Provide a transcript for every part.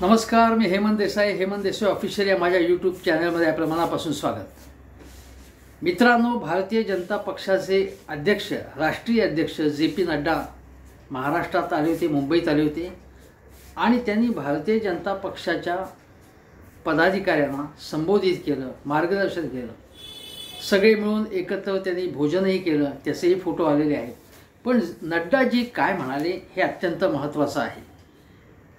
नमस्कार, मी हेमंत देसाई ऑफिशियल या माझ्या यूट्यूब चॅनलमध्ये आपलं मनापासून स्वागत। मित्रांनो, भारतीय जनता पक्षाचे अध्यक्ष, राष्ट्रीय अध्यक्ष जे.पी. नड्डा महाराष्ट्रात आले होते, मुंबईत आले होते आणि त्यांनी भारतीय जनता पक्षाच्या पदाधिकाऱ्यांना संबोधित केलं, मार्गदर्शन केलं। सगळे मिळून एकत्र त्यांनी भोजनही केलं, त्याचेही फोटो आलेले आहेत। पण नड्डाजी काय म्हणाले हे अत्यंत महत्त्वाचं आहे।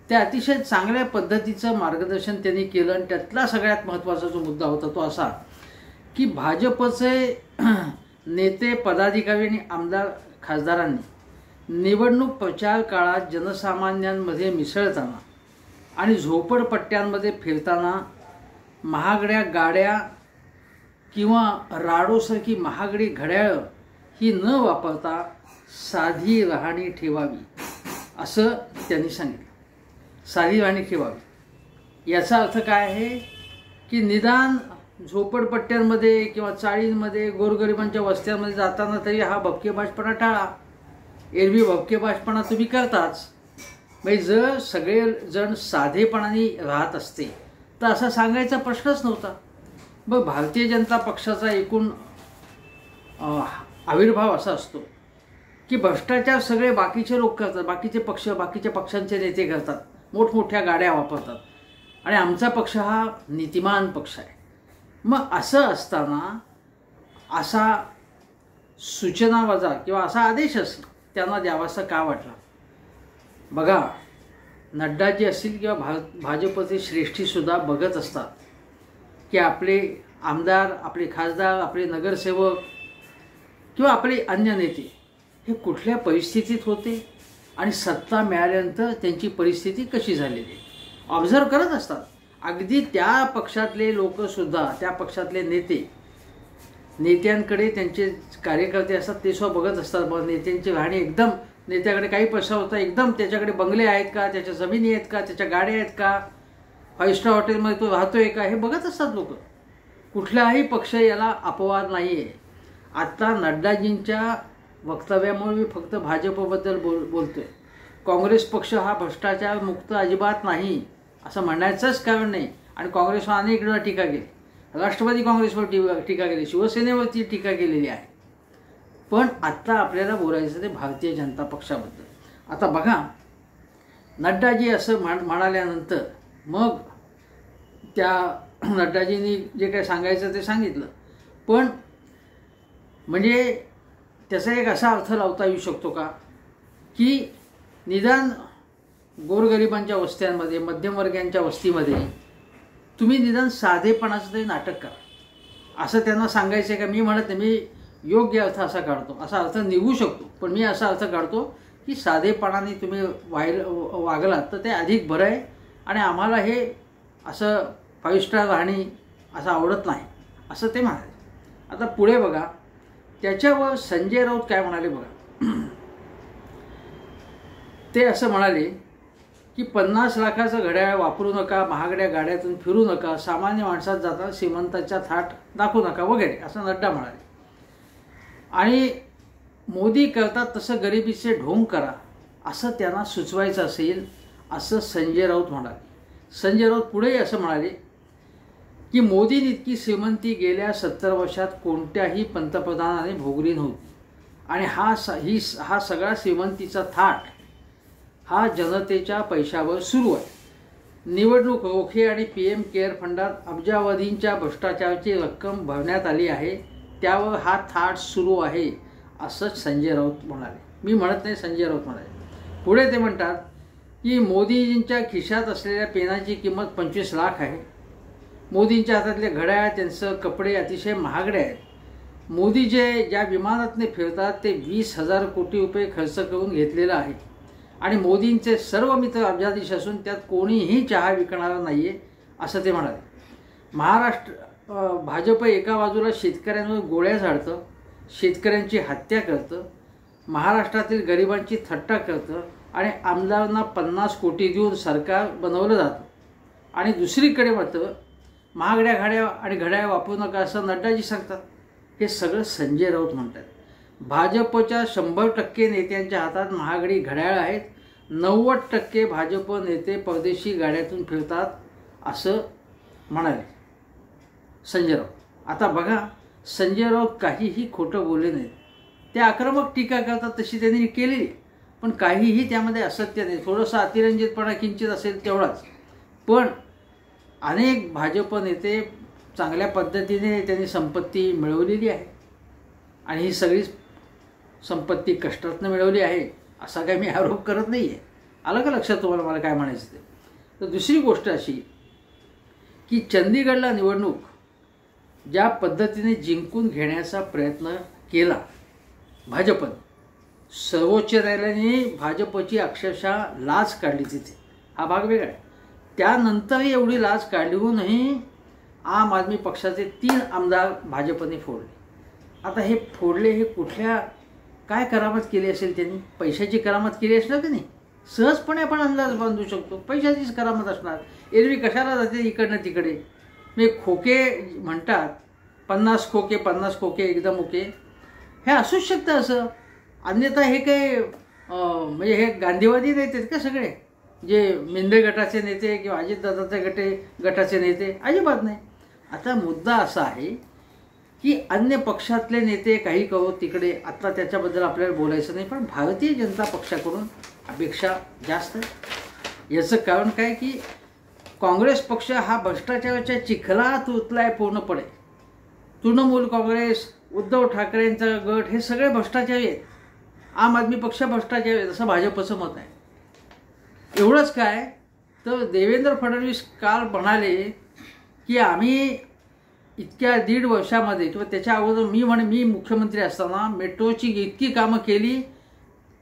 त्या अतिशय चांगल्या पद्धतीचं मार्गदर्शन त्यांनी केलं आणि त्यातला सगळ्यात महत्त्वाचा जो मुद्दा होता तो असा की भाजपचे नेते, पदाधिकारी आणि आमदार, खासदारांनी निवडणूक प्रचार काळात जनसामान्यांमध्ये मिसळताना आणि झोपडपट्ट्यांमध्ये फिरताना महागड्या गाड्या किंवा राडोसारखी महागडी घड्याळं ही न वापरता साधी राहणी ठेवावी असं त्यांनी सांगितलं। साधी राहणी ठेवावी याचा अर्थ काय आहे की निदान झोपडपट्ट्यांमध्ये किंवा चाळींमध्ये गोरगरिबांच्या वस्त्यांमध्ये जाताना तरी हा भपकेबाजपणा टाळा। एरवी भपकेबाजपणा तुम्ही करताच, म्हणजे जर सगळे जण साधेपणाने राहत असते तर असा सांगायचा प्रश्नच नव्हता। मग भारतीय जनता पक्षाचा एकूण आविर्भाव असा असतो की भ्रष्टाचार सगळे बाकीचे लोक करतात, बाकीचे पक्ष, बाकीच्या पक्षांचे नेते करतात, मोठमोठ्या गाड्या वापरतात आणि आमचा पक्ष हा नीतिमान पक्ष आहे। मग असं असताना असा सूचनावजा किंवा असा आदेश असेल त्यांना द्यावासा का वाटला? बघा, नड्डाजी असतील किंवा भाजपचे श्रेष्ठीसुद्धा बघत असतात की आपले आमदार, आपले खासदार, आपले नगरसेवक किंवा आपले अन्य नेते हे कुठल्या परिस्थितीत होते आणि सत्ता मिळाल्यानंतर त्यांची परिस्थिती कशी झालेली ऑब्झर्व करत असतात। अगदी त्या पक्षातले लोकसुद्धा, त्या पक्षातले नेत्यांकडे त्यांचे कार्यकर्ते असतात, ते सुद्धा बघत असतात। बघ, नेत्यांची राहणी एकदम, नेत्याकडे काही पैसा होता एकदम, त्याच्याकडे बंगले आहेत का, त्याच्या जमिनी आहेत का, त्याच्या गाड्या आहेत का, 5 स्टार हॉटेलमध्ये तो राहतोय का, हे बघत असतात लोक। कुठलाही पक्ष याला अपवाद नाही आहे। आत्ता नड्डाजींच्या वक्तव्यामुळे मी फक्त भाजपबद्दल बोलतोय। काँग्रेस पक्ष हा भ्रष्टाचार मुक्त अजिबात नाही असं म्हणायचंच कारण नाही आणि काँग्रेसवर अनेक वेळा टीका केली, राष्ट्रवादी काँग्रेसवर टीका केली, शिवसेनेवरती टीका केलेली आहे। पण आत्ता आपल्याला बोलायचं ते भारतीय जनता पक्षाबद्दल। आता बघा, नड्डाजी असं म्हणाल्यानंतर मग त्या नड्डाजींनी जे काही सांगायचं ते सांगितलं, पण म्हणजे त्याचा एक असा अर्थ लावता येऊ शकतो का की निदान गोरगरिबांच्या वस्त्यांमध्ये, मध्यमवर्गीयांच्या वस्तीमध्ये तुम्ही निदान साधेपणाचं तरी नाटक करा असं त्यांना सांगायचं आहे का? मी म्हणत नाही, मी योग्य अर्थ असा काढतो, असा अर्थ निघू शकतो, पण मी असा अर्थ काढतो की साधेपणाने तुम्ही वागलात तर ते अधिक बरं आहे आणि आम्हाला हे असं 5 स्टार राहणी असं आवडत नाही असं ते म्हणाले। आता पुढे बघा, त्याच्यावर संजय राऊत काय म्हणाले बघा। ते असं म्हणाले की 50 लाखाचं घड्याळ वापरू नका, महागड्या गाड्यातून फिरू नका, सामान्य माणसात जाताना श्रीमंतांच्या थाट दाखवू नका वगैरे असं नड्डा म्हणाले। आणि मोदी करतात तसं गरिबीचे ढोंग करा असं त्यांना सुचवायचं असेल असं संजय राऊत म्हणाले। संजय राऊत पुढेही असं म्हणाले की मोदींनी इतकी श्रीमंती गेल्या 70 वर्षात कोणत्याही पंतप्रधानाने भोगली नव्हती आणि हा सगळा श्रीमंतीचा थाट हा जनतेच्या पैशावर सुरू आहे। निवडणूक रोखे आणि PM केअर फंडात अब्जावधींच्या भ्रष्टाचाराची रक्कम भरण्यात आली आहे, त्यावर हा थाट सुरू आहे असं संजय राऊत म्हणाले। मी म्हणत नाही, संजय राऊत म्हणाले। पुढे ते म्हणतात की मोदींच्या खिशात असलेल्या पेनाची किंमत 25 लाख आहे। मोदींच्या हातातले घड्याळ, त्यांचं कपडे अतिशय महागडे आहेत। मोदी ज्या विमानातने फिरतात ते 20,000 कोटी रुपये खर्च करून घेतलेलं आहे आणि मोदींचे सर्व मित्र अब्जाधीश असून त्यात कोणीही चहा विकणारा नाही आहे असं ते म्हणाले। भाजप एका बाजूला शेतकऱ्यांवर गोळ्या झाडतं, शेतकऱ्यांची हत्या करतं, महाराष्ट्रातील गरिबांची थट्टा करतं आणि आमदारांना 50 कोटी देऊन सरकार बनवलं जातं आणि दुसरीकडे मात्र महागड्या गाड्या आणि घड्याळ वापरू नका असं नड्डाजी सांगतात। हे सगळं संजय राऊत म्हणतात। भाजपच्या 100% नेत्यांच्या हातात महागडी घड्याळ आहेत, 90% भाजप नेते परदेशी गाड्यातून फिरतात असं म्हणाले संजय राऊत. आता बघा, संजय राऊत काहीही खोटं बोलले नाहीत. ते आक्रमक टीका करतात तशी त्यांनी केली, पण काहीही त्यामध्ये असत्य नाही. थोडंसं अतिरंजितपणा किंचित असेल तेवढाच. पण अनेक भाजप नेते चांगल्या पद्धतीने त्यांनी संपत्ती मिळवलेली आहे आणि ही सगळी संपत्ती कष्टातनं मिळवली आहे असा काही मी आरोप करत नाही आहे. आलं का लक्षात तुम्हाला मला काय म्हणायचं ते? तर दुसरी गोष्ट अशी की चंदीगडला निवडणूक ज्या पद्धतीने जिंकून घेण्याचा प्रयत्न केला भाजपनं, सर्वोच्च न्यायालयाने भाजपची अक्षरशः लाच काढली तिथे. हा भाग वेगळा आहे. त्यानंतरही एवढी लाच काढूनही आम आदमी पक्षाचे 3 आमदार भाजपने फोडले. आता हे फोडले हे कुठल्या काय करामत केली असेल त्यांनी? पैशाची करामत केली असणार की नाही? सहजपणे आपण अंदाज बांधू शकतो. पैशाचीच करामत असणार. एरवी कशाला जाते इकडनं तिकडे? मी खोके म्हणतात, 50 खोके एकदम ओके, हे असूच शकतं असं. अन्यथा हे काय म्हणजे हे गांधीवादी नेते आहेत का सगळे? जे मिंदे गटाचे नेते किंवा अजितदादाचे गटाचे नेते? अजिबात नाही. आता मुद्दा असा आहे की अन्य पक्षातले नेते काही कहो तिकडे, आता त्याच्याबद्दल आपल्याला बोलायचं नाही, पण भारतीय जनता पक्षाकडून अपेक्षा जास्त. याचं कारण काय की काँग्रेस पक्ष हा भ्रष्टाचाराच्या चिखलात उतलाय पूर्णपणे. तृणमूल काँग्रेस, उद्धव ठाकरेंचा गट हे सगळे भ्रष्टाचारी आहेत. आम आदमी पक्ष भ्रष्टाचारी आहेत असं भाजपचं मत आहे. एवढंच काय तर देवेंद्र फडणवीस काल म्हणाले की आम्ही इतक्या 1.5 वर्षामध्ये किंवा त्याच्या अगोदर मी मुख्यमंत्री असताना मेट्रोची इतकी कामं केली,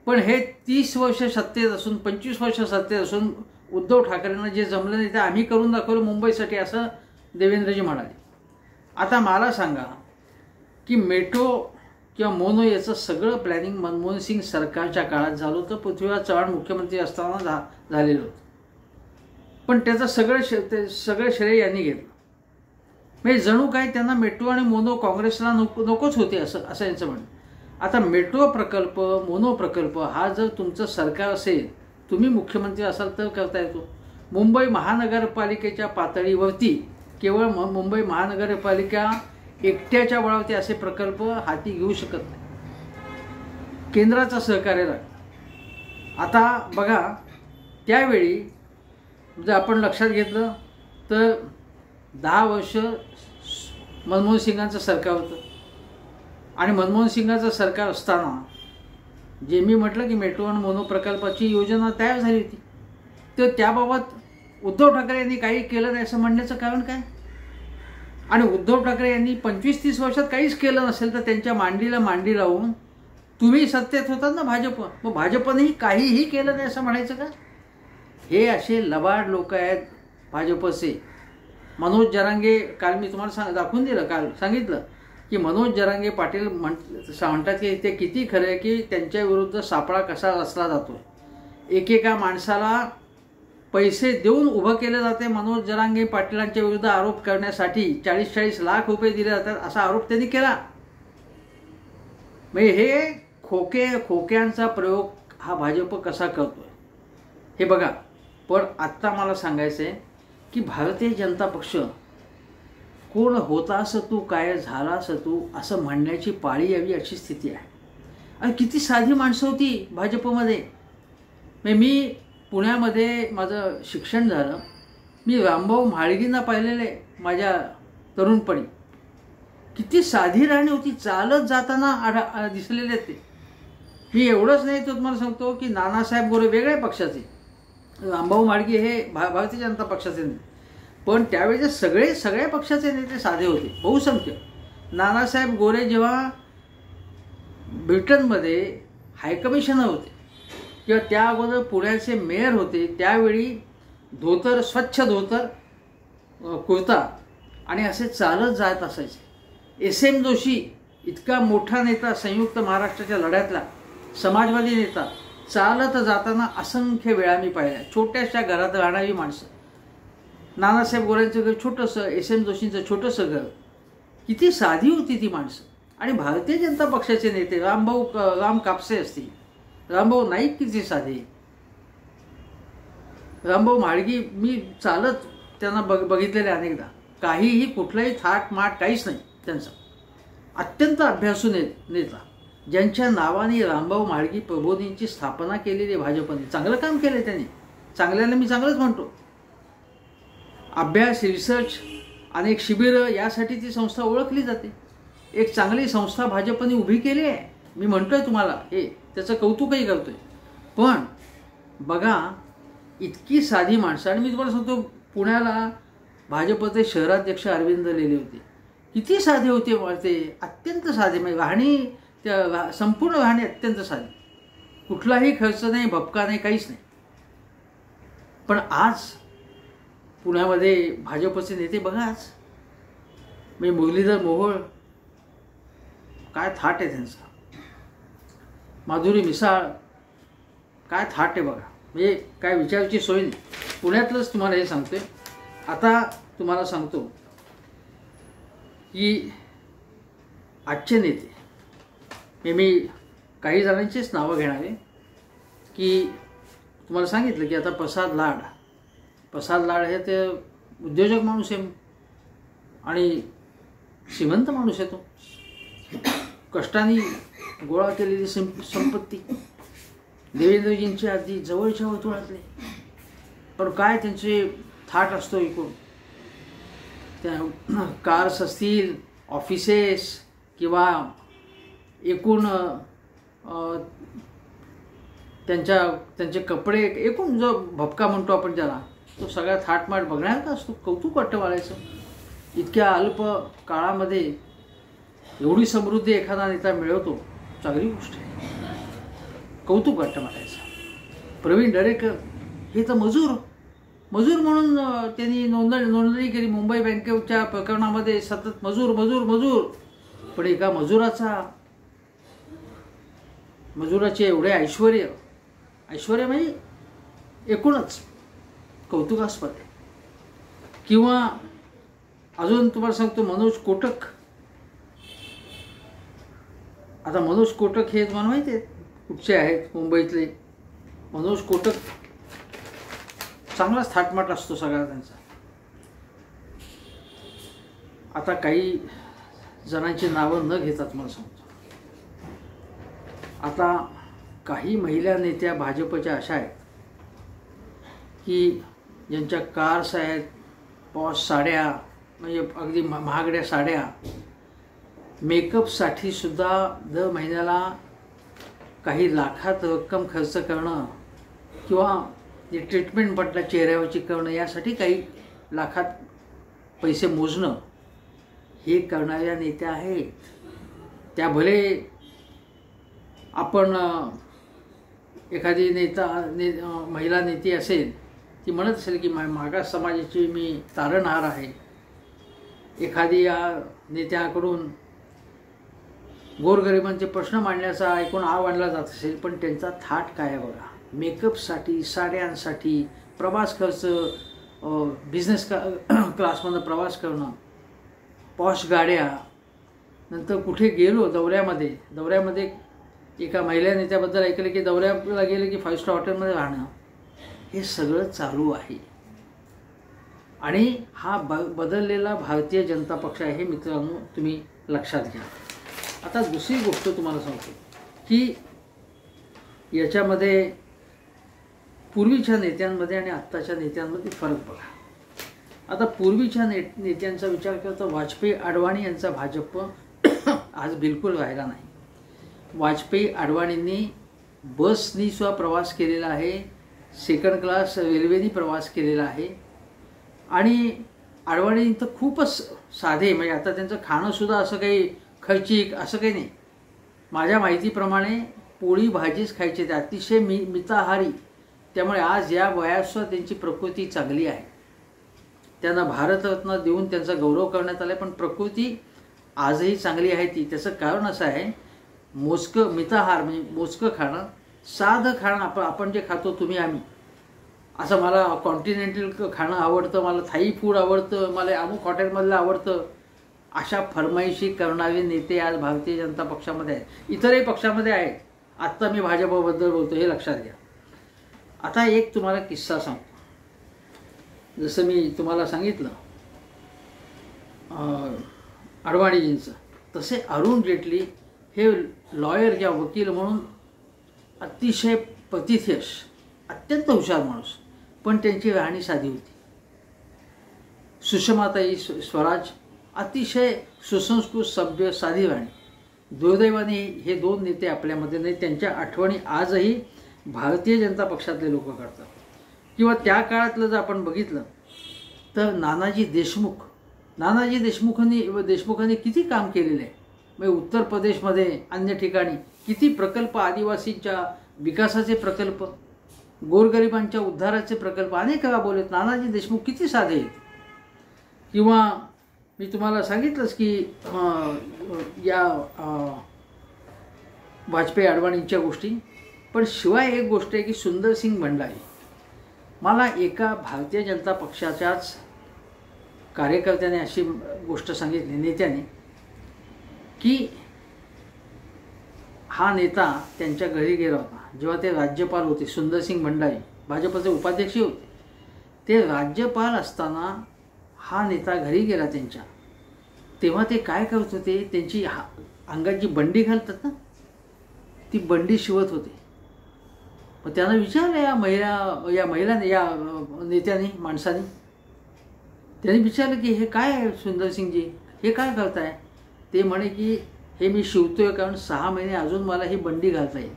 पण हे 30 वर्ष सत्तेत असून 25 वर्ष सत्तेत असून उद्धव ठाकरेंना जे जमलं नाही ते आम्ही करून दाखवलं मुंबईसाठी, असं देवेंद्रजी म्हणाले. आता मला सांगा की मेट्रो किंवा मोनो याचं सगळं प्लॅनिंग मनमोहन सिंग सरकारच्या काळात झालं होतं. पृथ्वीराज चव्हाण मुख्यमंत्री असताना झालेलं होतं. पण त्याचं सगळं श्रेय यांनी घेतलं. म्हणजे जणू काय त्यांना मेट्रो आणि मोनो काँग्रेसला नकोच होते असं यांचं म्हणणं. आता मेट्रो प्रकल्प, मोनो प्रकल्प हा जर तुमचं सरकार असेल, तुम्ही मुख्यमंत्री असाल तर करता येतो. मुंबई महानगरपालिकेच्या पातळीवरती केवळ मुंबई महानगरपालिका एकट्याच्या बळावरती असे प्रकल्प हाती घेऊ शकत नाही. केंद्राचं सहकार्य लागतं. आता बघा, त्यावेळी जर आपण लक्षात घेतलं तर 10 वर्ष मनमोहन सिंगांचं सरकार होतं आणि मनमोहन सिंगांचं सरकार असताना जे मी म्हटलं की मेट्रो आणि मोनो प्रकल्पाची योजना तयार झाली होती, तर त्याबाबत उद्धव ठाकरे यांनी काही केलं नाही असं म्हणण्याचं कारण काय? आणि उद्धव ठाकरे यांनी 25-30 वर्षात काहीच केलं नसेल तर त्यांच्या मांडीला मांडी लावून तुम्ही सत्तेत होतात ना भाजप, मग भाजपनेही काहीही केलं नाही असं म्हणायचं का? हे असे लबाड लोक आहेत भाजपचे. मनोज जरांगे, काल मी तुम्हाला दाखवून दिलं, काल सांगितलं की मनोज जरांगे पाटील म्हणतात की ते किती खरं आहे की त्यांच्या विरुद्ध सापळा कसा रचला जातो. एकेका माणसाला पैसे देऊन उभं केलं जाते मनोज जरांगे पाटलांच्या विरुद्ध आरोप करण्यासाठी. 40-40 लाख रुपये दिले जातात असा आरोप त्यांनी केला. म्हणजे हे खोक्यांचा प्रयोग हा भाजप कसा करतोय हे बघा. पण आत्ता मला सांगायचं आहे की भारतीय जनता पक्ष कोण होतास तू, काय झालास तू असं म्हणण्याची पाळी यावी अशी स्थिती आहे. आणि किती साधी माणसं होती भाजपमध्ये. मी पुण्यामध्ये माझं शिक्षण झालं. मी रामभाऊ म्हाळगींना पाहिलेले माझ्या तरुणपणी. किती साधी राहणी होती, चालत जाताना दिसलेले ते. मी एवढंच नाही तर तुम्हाला सांगतो की नानासाहेब गोरे वेगळ्या पक्षाचे, रामभाऊ म्हाळगी हे भारतीय जनता पक्षाचे नेते, पण त्यावेळेचे सगळ्या पक्षाचे नेते साधे होते, बहुसंख्य. नानासाहेब गोरे जेव्हा ब्रिटनमध्ये हायकमिशनर होते किंवा त्या अगोदर पुण्याचे मेयर होते, त्यावेळी धोतर, स्वच्छ धोतर, कुर्ता आणि असे चालत जात असायचे. SM जोशी इतका मोठा नेता, संयुक्त महाराष्ट्राच्या लढ्यातला समाजवादी नेता, चालत जाताना असंख्य वेळा मी पाहिल्या. छोट्याशा घरात राहणारी माणसं. नानासाहेब गोऱ्यांचं घर छोटंसं, SM जोशींचं छोटंसं घर. किती साधी होती ती माणसं. आणि भारतीय जनता पक्षाचे नेते राम कापसे असतील, रामभाऊ नाईक किती साधे. रामभाऊ म्हाळगी मी चालत त्यांना बघितलेले अनेकदा. काहीही कुठलाही थाट माट काहीच नाही त्यांचा. अत्यंत अभ्यासू नेता, ज्यांच्या नावाने रामभाऊ म्हाळगी प्रबोधिनीची स्थापना केलेली भाजपने. चांगलं काम केलं त्यांनी, चांगल्याला मी चांगलंच म्हणतो. अभ्यास, रिसर्च, अनेक शिबिरं यासाठी ती संस्था ओळखली जाते. एक चांगली संस्था भाजपने उभी केली आहे. मी म्हणतोय तुम्हाला हे, त्याचं कौतुकही करतोय. पण बघा, इतकी साधी माणसं. आणि मी तुम्हाला सांगतो, पुण्याला भाजपचे शहराध्यक्ष अरविंद लेले होते. किती साधे होते ते, अत्यंत साधे. म्हणजे राहणी, त्या संपूर्ण राहणी अत्यंत साधी, कुठलाही खर्च नाही, भपका नाही, काहीच नाही. पण आज पुण्यामध्ये भाजपचे नेते बघा, आज म्हणजे मुरलीधर मोहोळ, काय थाट आहे त्यांचा. माधुरी मिसाळ, काय थाट आहे बघा. म्हणजे काय विचारायची सोय नाही. पुण्यातलंच तुम्हाला हे सांगतोय. आता तुम्हाला सांगतो की आजचे नेते, मी काही जणांचीच नावं घेणार आहे. की तुम्हाला सांगितलं की आता प्रसाद लाड हे ते उद्योजक माणूस आहे आणि श्रीमंत माणूस आहे. तो कष्टाने गोळा केलेली संपत्ती देवेंद्रजींची अगदी जवळच्या वर्तुळातले. पण काय त्यांचे थाट असतो एकूण, त्या कार्स असतील, ऑफिसेस, किंवा एकूण त्यांचे कपडे, एकूण जो भपका म्हणतो आपण त्याला, तो सगळा थाटमाट बघण्याचा असतो. कौतुक वाटतं वाढायचं. इतक्या अल्प काळामध्ये एवढी समृद्धी एखादा नेता मिळवतो, चांगली गोष्ट आहे. कौतुक वाटतं म्हणायचं. प्रवीण दरेकर हे तर मजूर म्हणून त्यांनी नोंदणी केली. मुंबई बँकेच्या प्रकरणामध्ये सतत मजूर. पण एका मजुराचे एवढे ऐश्वर्य म्हणजे एकूणच कौतुकास्पद आहे. किंवा अजून तुम्हाला सांगतो, मनोज कोटक. आता मनोज कोटक हे तुम्हाला माहिती आहे कुठचे आहेत, मुंबईतले. मनोज कोटक चांगलाच थाटमाट असतो सगळा त्यांचा. आता काही जणांची नावं न घेता तुम्हाला सांगतो. आता काही महिला नेत्या भाजपच्या अशा आहेत की ज्यांच्या कार्स आहेत, पॉश साड्या, म्हणजे अगदी महागड्या साड्या, मेकअपसाठी सुद्धा दर महिन्याला काही लाखात रक्कम खर्च करणं, किंवा जे ट्रीटमेंट म्हटलं चेहऱ्यावरची करणं, यासाठी काही लाखात पैसे मोजणं, हे करणाऱ्या नेत्या आहेत. त्या भले आपण एखादी महिला नेती असेल, ती म्हणत असेल की मागास समाजाची मी तारणहार आहे. एखादी या नेत्याकडून गोरगरिबांचे प्रश्न मांडण्याचा ऐकून आणला जात असेल, पण त्यांचा थाट काय आहे बघा. मेकअपसाठी, साड्यांसाठी, प्रवास खर्च, बिझनेस क्लासमधून प्रवास करणं, पॉश गाड्या. नंतर कुठे गेलो दौऱ्यामध्ये एका महिला नेत्याबद्दल ऐकलं की दौऱ्याला गेले की 5 स्टार हॉटेलमध्ये राहणं, हे सगळं चालू आहे. आणि हा बदललेला भारतीय जनता पक्ष आहे, मित्रांनो, तुम्ही लक्षात घ्या. आता दुसरी गोष्ट तुम्हाला सांगतो की याच्यामध्ये पूर्वीच्या नेत्यांमध्ये आणि आत्ताच्या नेत्यांमध्ये फरक बघा. आता पूर्वीच्या नेत्यांचा विचार करता वाजपेयी, अडवाणी यांचा भाजप आज बिलकुल राहिला नाही. वाजपेयी, अडवाणींनी बसनी सुद्धा प्रवास केलेला आहे, सेकंड क्लास रेल्वेनी प्रवास केलेला आहे. आणि अडवाणी तर खूपच साधे, म्हणजे आता त्यांचं खाणंसुद्धा असं काही खर्चिक असं काही नाही. माझ्या माहितीप्रमाणे पोळी भाजीच खायचे, ते अतिशय मिताहारी. त्यामुळे आज या वयातसुद्धा त्यांची प्रकृती चांगली आहे. त्यांना भारतरत्न देऊन त्यांचा गौरव करण्यात आला, पण प्रकृती आजही चांगली आहे. त्याचं कारण असं आहे, मोजकं मिताहार म्हणजे मोजकं खाणं, साधं खाणं. आपण जे खातो तुम्ही आम्ही, असं मला कॉन्टिनेंटल खाणं आवडतं, मला थाई फूड आवडतं, मला अमुक हॉटेलमधलं आवडतं, अशा फरमाईशी करणारे नेते आज भारतीय जनता पक्षामध्ये आहेत. इतरही पक्षामध्ये आहेत. आत्ता मी भाजपबद्दल बोलतो, हे लक्षात घ्या. आता एक तुम्हाला किस्सा सांगतो. जसं मी तुम्हाला सांगितलं अडवाणीजींचं, तसे अरुण जेटली हे लॉयर किंवा वकील म्हणून अतिशय प्रतिथयश, अत्यंत हुशार माणूस, पण त्यांची राहणी साधी होती. सुषमाताई स्वराज अतिशय सुसंस्कृत, सभ्य, साधी राहणी. दुर्दैवाने हे दोन नेते आपल्यामध्ये नाही. त्यांच्या आठवणी आजही भारतीय जनता पक्षातले लोक करतात. किंवा त्या काळातलं जर आपण बघितलं तर नानाजी देशमुखांनी किती काम केलेलं आहे. म्हणजे उत्तर प्रदेशमध्ये अन्य ठिकाणी किती प्रकल्प, आदिवासींच्या विकासाचे प्रकल्प, गोरगरिबांच्या उद्धाराचे प्रकल्प अनेक राबवलेत. नानाजी देशमुख किती साधे आहेत. किंवा मी तुम्हाला सांगितलंच की या वाजपेयी अडवाणींच्या गोष्टी. पण शिवाय एक गोष्ट आहे की सुंदरसिंग भंडारी, मला एका भारतीय जनता पक्षाच्याच कार्यकर्त्याने अशी गोष्ट सांगितली, नेत्याने, की हा नेता त्यांच्या घरी गेला होता जेव्हा ते राज्यपाल होते. सुंदरसिंग भंडारी भाजपचे उपाध्यक्ष होते. ते राज्यपाल असताना हा नेता घरी गेला त्यांच्या, तेव्हा ते काय करत होते, त्यांची अंगात जी बंडी घालतात ना, ती बंडी शिवत होते. मग त्यांना विचारलं या नेत्याने, माणसाने, त्यांनी विचारलं की हे काय आहे सुंदरसिंगजी, हे काय करताय. ते म्हणे की हे मी शिवतोय कारण 6 महिने अजून मला ही बंडी घालता येईल.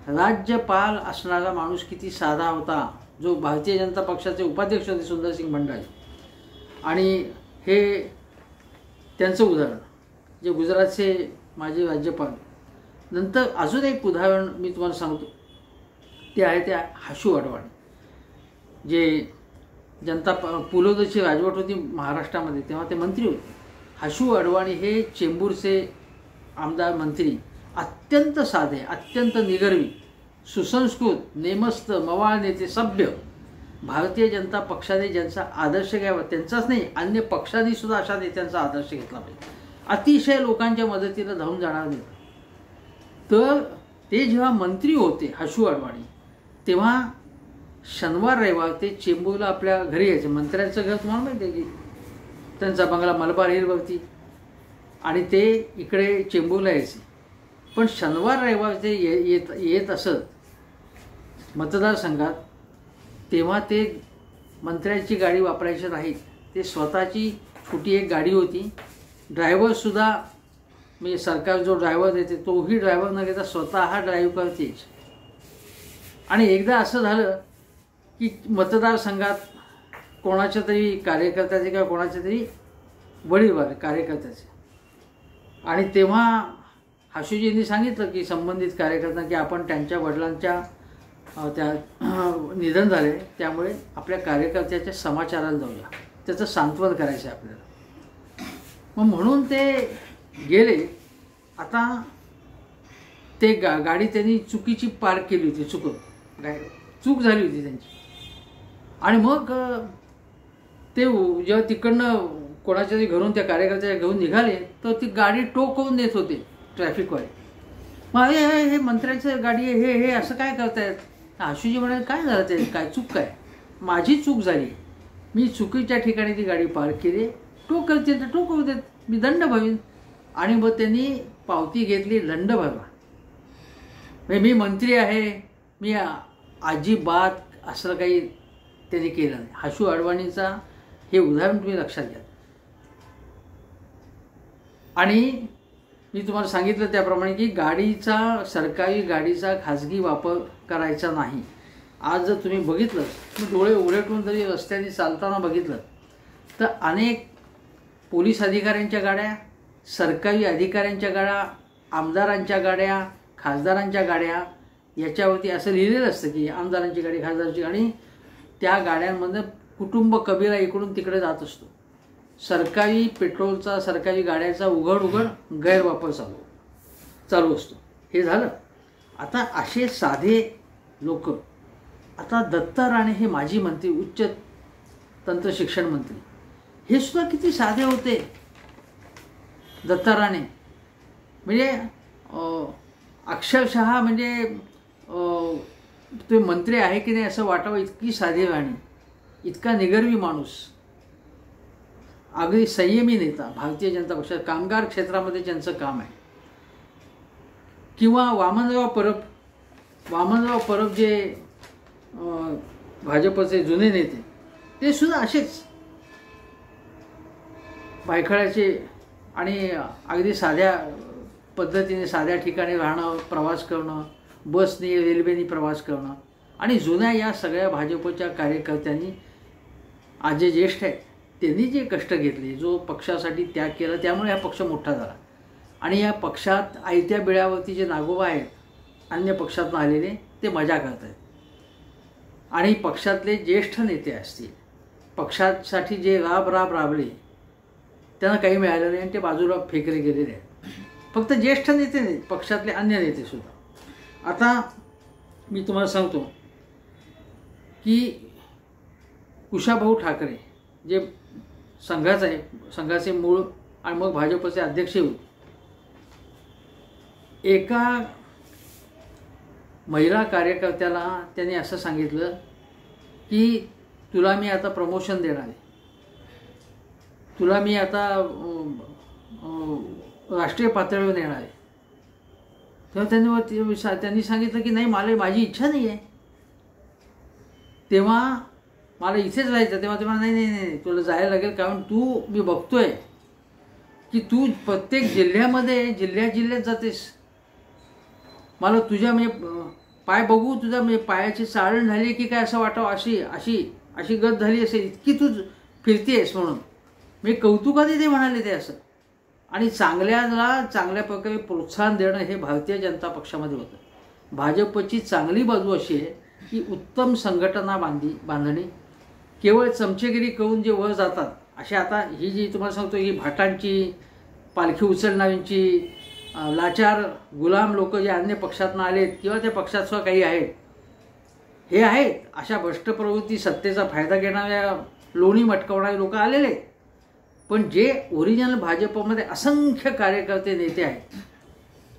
राज्यपाल असणारा माणूस किती साधा होता, जो भारतीय जनता पक्षाचे उपाध्यक्ष होते सुंदरसिंग भंडारी. आणि हे त्यांचं उदाहरण, जे गुजरातचे माजी राज्यपाल. नंतर अजून एक उदाहरण मी तुम्हाला सांगतो, ते आहे त्या हाशू अडवाणी, जे जनता पुलोदची राजवट होती महाराष्ट्रामध्ये तेव्हा ते मंत्री होते. हाशू अडवाणी हे चेंबूरचे आमदार, मंत्री, अत्यंत साधे, अत्यंत निगर्वी, सुसंस्कृत, नेमस्त, मवाळ नेते, सभ्य. भारतीय जनता पक्षाने ज्यांचा आदर्श घ्यावा, त्यांचाच नाही अन्य पक्षांनी सुद्धा अशा नेत्यांचा आदर्श घेतला पाहिजे. अतिशय लोकांच्या मदतीला धावून जाणार नाही. तर ते जेव्हा मंत्री होते हाशू अडवाणी, तेव्हा शनिवार रविवार ते चेंबूरला आपल्या घरी यायचे. मंत्र्यांचं घर तुम्हाला माहिती आहे की त्यांचा बंगला मलबार हिलवरती, आणि ते इकडे चेंबूरला यायचे. पण शनिवार रविवार ते येत असत मतदारसंघात, तेव्हा ते मंत्र्यांची गाडी वापरायची नाहीत. ते स्वतःची छोटी एक गाडी होती. ड्रायव्हरसुद्धा, म्हणजे सरकार जो ड्रायव्हर देते तोही ड्रायव्हर न घेता स्वतः हा ड्राईव्ह करतेच. आणि एकदा असं झालं की मतदारसंघात कोणाच्या तरी कार्यकर्त्याचे किंवा कोणाच्या तरी वडीलवाले कार्यकर्त्याचे, आणि तेव्हा हाशूजींनी सांगितलं की संबंधित कार्यकर्त्यांना की आपण त्यांच्या वडिलांच्या त्या निधन झाले, त्यामुळे आपल्या कार्यकर्त्याच्या समाचाराला जाऊया, त्याचं सांत्वन करायचं आहे आपल्याला. मग म्हणून ते गेले. आता ते गाडी त्यांनी चुकीची पार्क केली होती, चूक झाली होती त्यांची. आणि मग ते जेव्हा तिकडनं कोणाच्या तरी घरून त्या कार्यकर्त्याच्या घेऊन निघाले तर ती गाडी टो करून नेत होते ट्रॅफिकवाले. मग हे मंत्र्यांचं गाडी आहे, हे असं काय करतायत. आशूजी म्हणाले काय झालं, ते काय चूक, काय माझी चूक झाली, मी चुकीच्या ठिकाणी ती गाडी पार्क केली, टो करते तर टो करू देत, मी दंड भरीन. आणि मग त्यांनी पावती घेतली, दंड भरला. म्हणजे मी मंत्री आहे, मी अजिबात असं काही त्यांनी केलं नाही. हाशू अडवाणीचा हे उदाहरण तुम्ही लक्षात घ्या. आणि मी तुम्हाला सांगितलं त्याप्रमाणे की सरकारी गाडीचा खाजगी वापर करायचा नाही. आज जर तुम्ही बघितलं, तुम्ही डोळे उघडून जरी रस्त्याने चालताना बघितलं तर अनेक पोलीस अधिकाऱ्यांच्या गाड्या, सरकारी अधिकाऱ्यांच्या गाड्या, आमदारांच्या गाड्या, खासदारांच्या गाड्या, याच्यावरती असं लिहिलेलं असतं की आमदारांची गाडी, खासदारांची गाडी. त्या गाड्यांमध्ये कुटुंब कबिला इकडून तिकडे जात असतो. सरकारी पेट्रोलचा, सरकारी गाड्याचा उघड गैरवापर चालू असतो. हे झालं. आता असे साधे लोक, आता दत्ता राणे हे माजी मंत्री, उच्च तंत्र शिक्षण मंत्री, हे सुद्धा किती साधे होते. दत्ता राणे म्हणजे अक्षरशः म्हणजे ते मंत्री आहे की नाही असं वाटावं, इतकी साधी राणी. इतका निगर्वी माणूस, अगदी संयमी नेता भारतीय जनता पक्षात कामगार क्षेत्रामध्ये ज्यांचं काम आहे, किंवा वामनराव परब जे भाजपचे जुने नेते, ते सुद्धा असेच बायखळ्याचे आणि अगदी साध्या पद्धतीने साध्या ठिकाणी राहणं, प्रवास करणं, बसने रेल्वेने प्रवास करणं, आणि जुन्या या सगळ्या भाजपच्या कार्यकर्त्यांनी आज जे ज्येष्ठ आहेत त्यांनी जे कष्ट घेतले, जो पक्षासाठी त्याग केला, त्यामुळे हा पक्ष मोठा झाला. आणि या पक्षात आयत्या बिळावरती जे नागोबा आहेत अन्य पक्षातून आलेले, ते मजा करत आहेत. आणि पक्षातले ज्येष्ठ नेते असतील, पक्षासाठी जे राबले, त्यांना काही मिळालं नाही आणि ते बाजूला फेकले गेलेले आहेत. फक्त ज्येष्ठ नेते नाही, पक्षातले अन्य नेतेसुद्धा. आता मी तुम्हाला सांगतो की कुशाभाऊ ठाकरे जे संघाचे मूळ आणि मग भाजपचे अध्यक्ष होते, एका महिला कार्यकर्त्याला त्यांनी असं सांगितलं की तुला मी आता प्रमोशन देणार आहे, तुला मी आता राष्ट्रीय पातळीवर नेणार आहे. तेव्हा त्यांनी सांगितलं की नाही, माझी इच्छा नाही आहे, तेव्हा मला इथेच राहायचं. तेव्हा तेव्हा नाही, तुला जायला लागेल, कारण मी बघतोय की तू प्रत्येक जिल्ह्यात जातेस. मला तुझ्या पाय बघू, तुझ्या पायाची चाळण झाली की काय असं वाटावं, अशी गत झाली असेल, इतकी तू फिरतेस म्हणून. मी कौतुकाने ते म्हणाले ते असं. आणि चांगल्या प्रकारे प्रोत्साहन देणं हे भारतीय जनता पक्षामध्ये होतं. भाजपची चांगली बाजू अशी आहे की उत्तम संघटना बांधणी, केवळ चमचेगिरी करून जे वर जातात असे, आता ही जी तुम्हाला सांगतो ही भाटांची, पालखी उचलणाऱ्यांची, लाचार गुलाम लोक जे अन्य पक्षातून आलेत किंवा त्या पक्षात सुद्धा काही आहेत, हे आहेत अशा भ्रष्ट प्रवृत्ती, सत्तेचा फायदा घेणाऱ्या, लोणी मटकवणारे लोक आलेले आहेत. पण जे ओरिजिनल भाजपमध्ये असंख्य कार्यकर्ते नेते आहेत,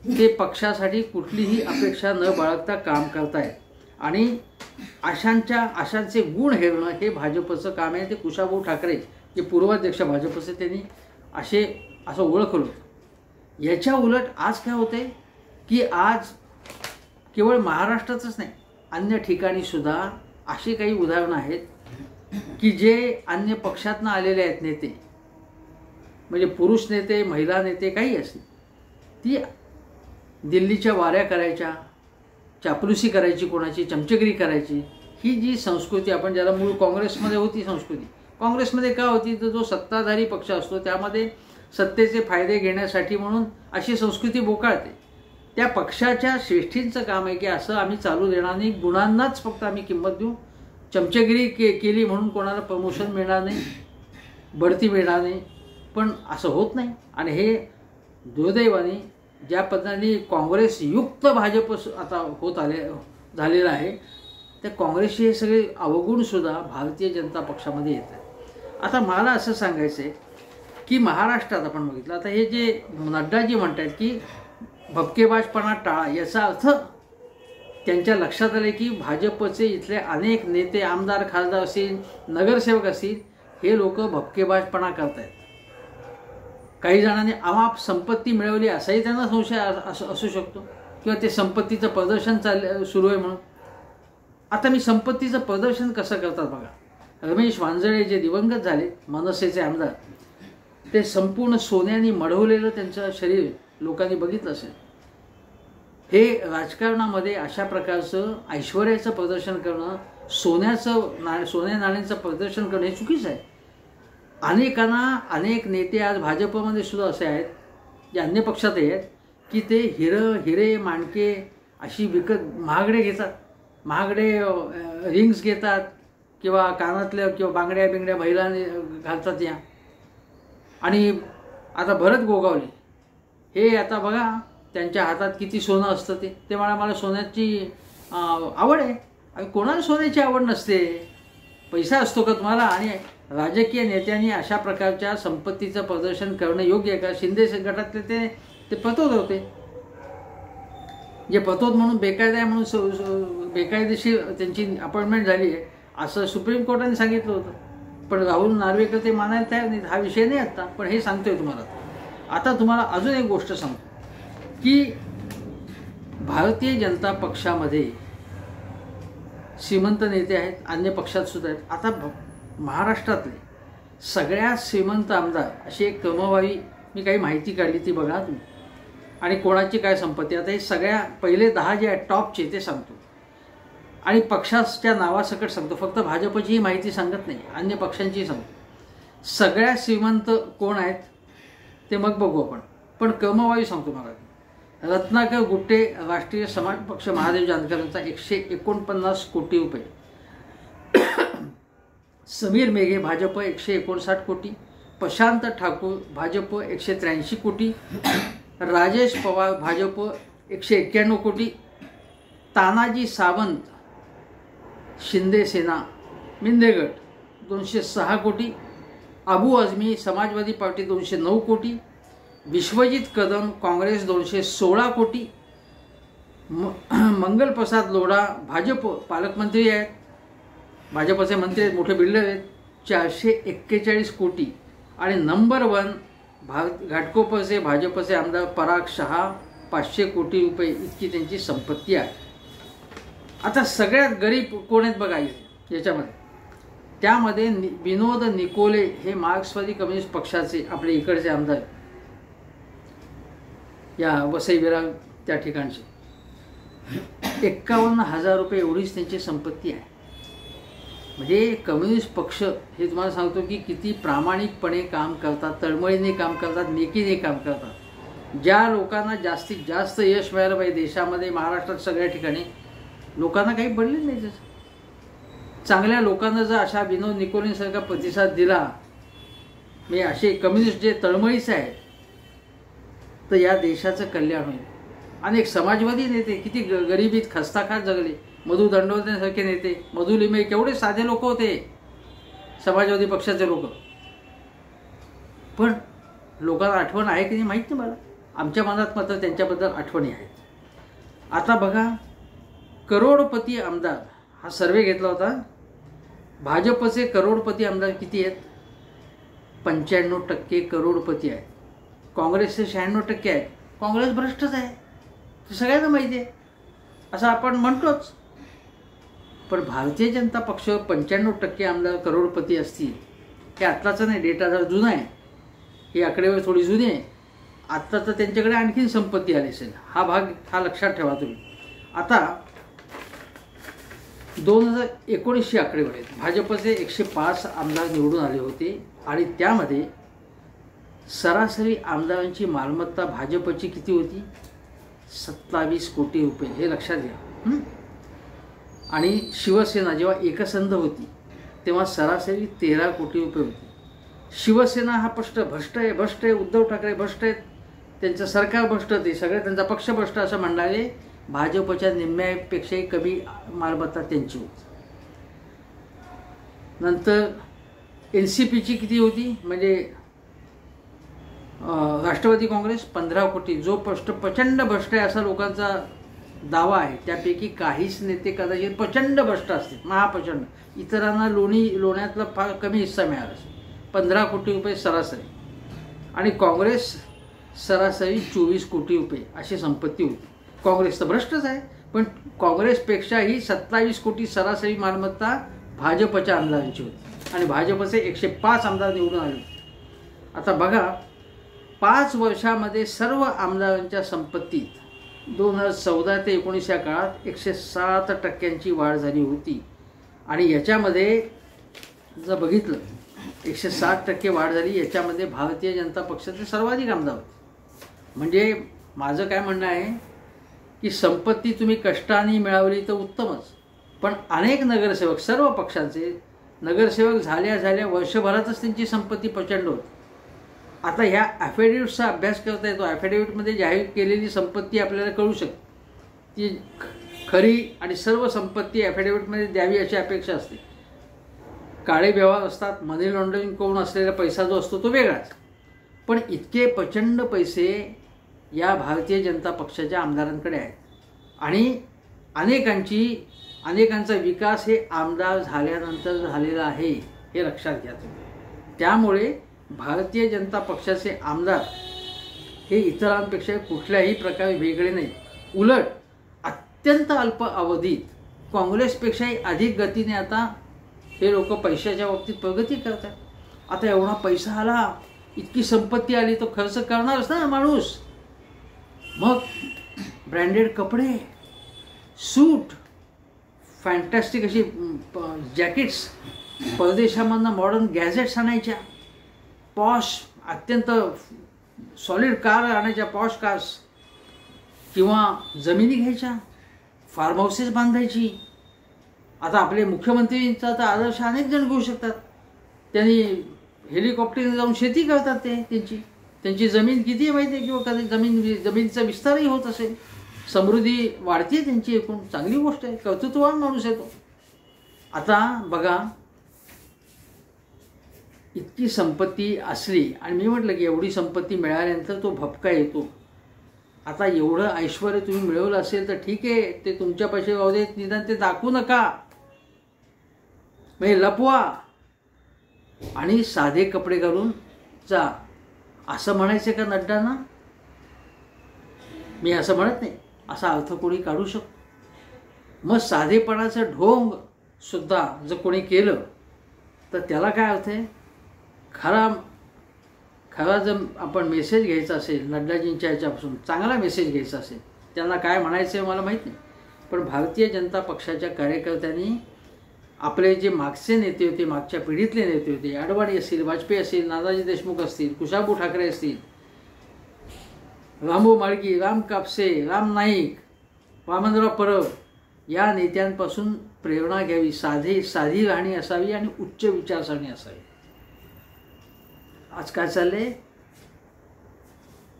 ते पक्षासाठी कुठलीही अपेक्षा न बाळगता काम करतायत. आणि आशांचे गुण हेरणं हे भाजपचं काम आहे. ते कुशाभाऊ ठाकरे जे पूर्वाध्यक्ष भाजपचे, त्यांनी असं ओळखलं. याच्या उलट आज काय होतंय की आज केवळ महाराष्ट्रातच नाही, अन्य ठिकाणी सुद्धा अशी काही उदाहरणं आहेत की जे अन्य पक्षातनं आलेले आहेत नेते, म्हणजे पुरुष नेते, महिला नेते, काही असतील, ती दिल्लीच्या वाऱ्या करायच्या, चापलुसी करायची, कोणाची चमचेगिरी करायची, ही जी संस्कृती आपण ज्याला मूळ काँग्रेसमध्ये होती संस्कृती. काँग्रेसमध्ये का होती, तर जो सत्ताधारी पक्ष असतो त्यामध्ये सत्तेचे फायदे घेण्यासाठी म्हणून अशी संस्कृती बोकाळते. त्या पक्षाच्या श्रेष्ठींचं काम आहे की असं आम्ही चालू देणार नाही, गुणांनाच फक्त आम्ही किंमत देऊ. चमचेगिरी केली म्हणून कोणाला प्रमोशन मिळणार नाही, बढती मिळणार नाही. पण असं होत नाही. आणि हे दुर्दैवाने ज्या पद्धतीने काँग्रेसयुक्त भाजप आता झालेलं आहे, त्या काँग्रेसचे हे सगळे अवगुणसुद्धा भारतीय जनता पक्षामध्ये येत आहेत. आता मला असं सांगायचं आहे की महाराष्ट्रात आपण बघितलं, आता हे जे नड्डाजी म्हणत आहेत की भपकेबाजपणा टाळा, याचा अर्थ त्यांच्या लक्षात आले की भाजपचे इथले अनेक नेते, आमदार, खासदार असतील, नगरसेवक असतील, हे लोक भपकेबाजपणा करत आहेत. काही जणांनी अमाप संपत्ती मिळवली असाही त्यांना संशय असू शकतो, किंवा ते संपत्तीचं प्रदर्शन सुरू आहे म्हणून. आता मी संपत्तीचं प्रदर्शन कसं करतात बघा. रमेश वांजळे जे दिवंगत झाले मनसेचे आमदार, ते संपूर्ण सोन्याने मढवलेलं त्यांचं शरीर लोकांनी बघितलं असेल. हे राजकारणामध्ये अशा प्रकारचं ऐश्वर्याचं प्रदर्शन करणं, सोन्या नाण्यांचं प्रदर्शन करणं हे चुकीचं आहे. अनेक नेते आज भाजपमध्ये सुद्धा असे आहेत जे अन्य पक्षात आहेत की ते हिरे माणके अशी विकत महागडे घेतात, महागडे रिंग्स घेतात, किंवा कानातल्या किंवा बांगड्या महिलांनी घालतात या. आणि आता भरत गोगावले हे आता बघा त्यांच्या हातात किती सोनं असतं. ते मला सोन्याची आवड आहे. आणि कोणाला सोन्याची आवड नसते, पैसा असतो का तुम्हाला. आणि राजकीय नेत्यांनी अशा प्रकारच्या संपत्तीचं प्रदर्शन करणं योग्य आहे का. शिंदे गटातले ते पतोद होते, जे पतोद म्हणून बेकायदा म्हणून बेकायदेशीर त्यांची अपॉइंटमेंट झाली आहे. असं सुप्रीम कोर्टाने सांगितलं होतं, पण राहुल नार्वेकर ते मानायला तयार नाहीत. हा विषय नाही आत्ता, पण हे सांगतोय तुम्हाला. आता तुम्हाला अजून एक गोष्ट सांगतो की भारतीय जनता पक्षामध्ये श्रीमंत नेते आहेत, अन्य पक्षात सुद्धा आहेत. आता महाराष्ट्रातले सगळ्यात श्रीमंत आमदार अशी एक क्रमवारी मी काही माहिती काढली, ती बघा तुम्ही, आणि कोणाची काय संपत्ती. आता हे सगळ्या पहिले 10 जे आहेत टॉपचे ते सांगतो आणि पक्षाच्या नावासकट सांगतो. फक्त भाजपचीही माहिती सांगत नाही, अन्य पक्षांचीही सांगतो. सगळ्यात श्रीमंत कोण आहेत ते मग बघू आपण, पण क्रमवारी सांगतो मला. रत्नाकर गुट्टे राष्ट्रीय समाज पक्ष महादेव जानकरांचा 149 कोटी रुपये. समीर मेघे भाजप 159 कोटी. प्रशांत ठाकूर भाजप 183 कोटी. राजेश पवार भाजप 191 कोटी. तानाजी सावंत शिंदे सेना मिंदेगड 206 कोटी. अबू आझमी समाजवादी पार्टी 209 कोटी. विश्वजित कदम काँग्रेस 216 कोटी. मंगल प्रसाद लोढा भाजप पालकमंत्री आहेत, भाजपचे मंत्री आहेत, मोठे बिल्डर आहेत, 441 कोटी. आणि नंबर 1 घाटकोपरचे भाजपचे आमदार पराग शहा 500 कोटी रुपये इतकी त्यांची संपत्ती आहे. आता सगळ्यात गरीब कोण आहेत बघा याच्यामध्ये. त्यामध्ये विनोद निकोले हे मार्क्सवादी कम्युनिस्ट पक्षाचे आपले इकडचे आमदार या वसई विरार त्या ठिकाणचे. 51,000 रुपये एवढीच त्यांची संपत्ती आहे. म्हणजे कम्युनिस्ट पक्ष हे तुम्हाला सांगतो की किती प्रामाणिकपणे काम करतात, तळमळीने काम करतात, नेकीने काम करतात. ज्या लोकांना जास्तीत जास्त यश मिळालं पाहिजे देशामध्ये, महाराष्ट्रात सगळ्या ठिकाणी, लोकांना काही पडले नाही. जसं चांगल्या लोकांना जर अशा विनोद निकोलेंसारखा प्रतिसाद दिला, म्हणजे असे कम्युनिस्ट जे तळमळीचे आहेत, तर या देशाचं कल्याण होईल. अनेक समाजवादी नेते किती गरिबीत खस्ताखात जगले, मधु दंडवतेसारखे नेते, मधु लिमये, केवढे साधे लोक होते समाजवादी पक्षाचे लोक. पण लोकांना आठवण आहे की नाही माहीत नाही मला. आमच्या मनात मात्र त्यांच्याबद्दल आठवणी आहेत. आता बघा, करोडपती आमदार हा सर्वे घेतला होता. भाजपचे करोडपती आमदार किती आहेत? 95% करोडपती आहेत. काँग्रेसचे 96% आहेत. काँग्रेस भ्रष्टच आहे, ते सगळ्यांना माहिती आहे, असं आपण म्हणतोच. पण भारतीय जनता पक्ष 95% आमदार करोडपती असतील, हे आत्ताचं नाही, डेटा जरा जुना आहे, ही आकडेवारी थोडी जुनी आहे. आत्ता तर त्यांच्याकडे आणखीन संपत्ती आली असेल, हा भाग हा लक्षात ठेवा तुम्ही. आता 2019ची आकडेवारी आहेत. भाजपचे 105 आमदार निवडून आले होते आणि त्यामध्ये सरासरी आमदारांची मालमत्ता भाजपची किती होती? 27 कोटी रुपये, हे लक्षात घ्या. आणि शिवसेना जेव्हा एकसंध होती तेव्हा सरासरी 13 कोटी रुपये होती. शिवसेना हा भ्रष्ट आहे, उद्धव ठाकरे भ्रष्ट आहेत, त्यांचं सरकार भ्रष्ट, ते सगळे त्यांचा पक्ष भ्रष्ट असं म्हणणारे. भाजपच्या निम्म्यापेक्षाही कमी मालमत्ता त्यांची होती. नंतर NCPची किती होती, म्हणजे राष्ट्रवादी काँग्रेस 15 कोटी. जो प्रचंड भ्रष्ट आहे असा लोकांचा दावा आहे. त्यापैकी काहीच नेते कदाचित प्रचंड भ्रष्ट असतील, महाप्रचंड. इतरांना लोण्यातला फार कमी हिस्सा मिळाला असेल. 15 कोटी रुपये सरासरी. आणि काँग्रेस सरासरी 24 कोटी रुपये अशी संपत्ती होती. काँग्रेस तर भ्रष्टच आहे, पण काँग्रेसपेक्षाही 27 कोटी सरासरी मालमत्ता भाजपच्या आमदारांची होती. आणि भाजपचे 105 आमदार निवडून आले. आता बघा, 5 वर्षामध्ये सर्व आमदारांच्या संपत्तीत 2014 ते 19 या काळात 107% वाढ झाली होती. आणि याच्यामध्ये जर बघितलं 160% वाढ झाली. याच्यामध्ये भारतीय जनता पक्षाचे सर्वाधिक आमदार होते. म्हणजे माझं काय म्हणणं आहे की संपत्ती तुम्ही कष्टाने मिळवली तर उत्तमच, पण अनेक नगरसेवक, सर्व पक्षांचे नगरसेवक झाल्या वर्षभरातच त्यांची संपत्ती प्रचंड होती. आता ह्या ॲफिडेव्हिटचा अभ्यास करता येतो. ॲफिडेव्हिटमध्ये जाहीर केलेली संपत्ती आपल्याला कळू शकते, ती खरी आणि सर्व संपत्ती ॲफिडेव्हिटमध्ये द्यावी अशी अपेक्षा असते. काळे व्यवहार असतात, मनी लॉन्ड्रिंग करून असलेला पैसा जो असतो तो वेगळाच. पण इतके प्रचंड पैसे या भारतीय जनता पक्षाच्या आमदारांकडे आहेत आणि अनेकांची अनेकांचा विकास हे आमदार झाल्यानंतर झालेला आहे, हे लक्षात घ्या तुम्ही. त्यामुळे भारतीय जनता पक्षाचे आमदार हे इतरांपेक्षा कुठल्याही प्रकारे वेगळे नाही. उलट अत्यंत अल्प अवधीत काँग्रेसपेक्षाही अधिक गतीने आता हे लोक पैशाच्या बाबतीत प्रगती करतात. आता एवढा पैसा आला, इतकी संपत्ती आली, तो खर्च करणारच ना माणूस. मग ब्रँडेड कपडे, सूट, फॅन्टॅस्टिक अशी जॅकेट्स, परदेशामधनं मॉडर्न गॅजेट्स आणायच्या, पॉश अत्यंत सॉलिड कार आणायच्या, पॉश कार्स, किंवा जमिनी घ्यायच्या, फार्म हाऊसेस बांधायची. आता आपले मुख्यमंत्रींचा तर आदर्श अनेक जण घेऊ शकतात. त्यांनी हेलिकॉप्टरने जाऊन शेती करतात. ते त्यांची जमीन किती आहे माहिती आहे, किंवा कधी जमिनीचा विस्तारही होत असेल, समृद्धी वाढते त्यांची, एकूण चांगली गोष्ट आहे, कर्तृत्ववान माणूस आहे तो. आता बघा, इतकी संपत्ती असली, आणि मी म्हटलं की एवढी संपत्ती मिळाल्यानंतर तो भपका येतो. आता एवढं ऐश्वर तुम्ही मिळवलं असेल तर ठीक आहे, ते तुमच्या पैसे राहू देत, निदान ते दाखवू नका, म्हणजे लपवा आणि साधे कपडे घालून जा, असं म्हणायचं का नड्डांना? मी असं म्हणत नाही, असा अर्थ कोणी काढू शकतो. मग साधेपणाचं ढोंग सुद्धा जर कोणी केलं तर त्याला काय अर्थ आहे? खरा जर आपण मेसेज घ्यायचा असेल, नड्डाजींच्या ह्याच्यापासून चांगला मेसेज घ्यायचा असेल, त्यांना काय म्हणायचं आहे मला माहीत नाही. पण भारतीय जनता पक्षाच्या कार्यकर्त्यांनी आपले जे मागचे नेते होते, मागच्या पिढीतले नेते होते, अडवाणी असतील, वाजपेयी असतील, नानाजी देशमुख असतील, कुशाबू ठाकरे असतील, रामभाऊ म्हाळगी, राम कापसे, राम नाईक, वामनराव परब, या नेत्यांपासून प्रेरणा घ्यावी. साधी राहणी असावी आणि उच्च विचारसरणी असावी. आज काय चाललंय?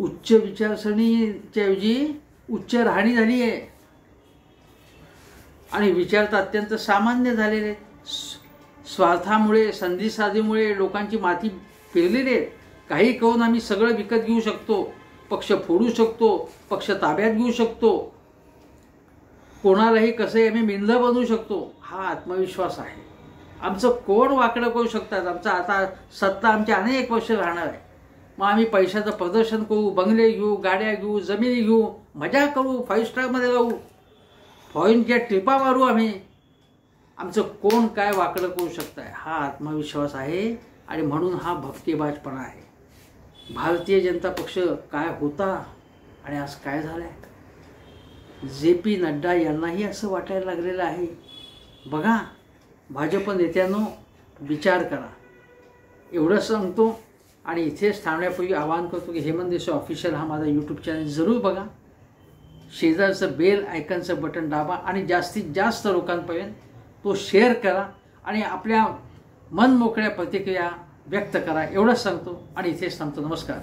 उच्च विचारसरणीच्या ऐवजी उच्च राहणी झाली आहे आणि विचार तर अत्यंत सामान्य झालेले आहेत. स्वार्थामुळे, संधीसाधीमुळे लोकांची माती फिरलेली आहेत. काही करून आम्ही सगळं विकत घेऊ शकतो, पक्ष फोडू शकतो, पक्ष ताब्यात घेऊ शकतो, कोणालाही कसंही आम्ही मिंधं बनवू शकतो, हा आत्मविश्वास आहे. आमचं कोण वाकडं करू शकतात? आमचा आता सत्ता आमच्या अनेक वर्ष राहणार आहे. मग आम्ही पैशाचं प्रदर्शन करू, बंगले घेऊ, गाड्या घेऊ, जमिनी घेऊ, मजा करू, 5 स्टारमध्ये राहू, फॉरेनच्या ट्रिपा मारू आम्ही, आमचं कोण काय वाकडं करू शकताय? हा आत्मविश्वास आहे आणि म्हणून हा भपकेबाजपणा आहे. भारतीय जनता पक्ष काय होता आणि आज काय झालं आहे? JP नड्डा यांनाही असं वाटायला लागलेलं आहे. बघा, भाजप नेत्यांनो, विचार करा. एवढं सांगतो आणि इथेच थांबण्यापूर्वी आवाहन करतो की हेमंत देसाई ऑफिशियल हा माझा यूट्यूब चॅनल जरूर बघा. शेजारचं बेल आयकनचं बटन दाबा आणि जास्तीत जास्त लोकांपर्यंत तो शेअर करा आणि आपल्या मनमोकळ्या प्रतिक्रिया व्यक्त करा. एवढंच सांगतो आणि इथेच थांबतो. नमस्कार.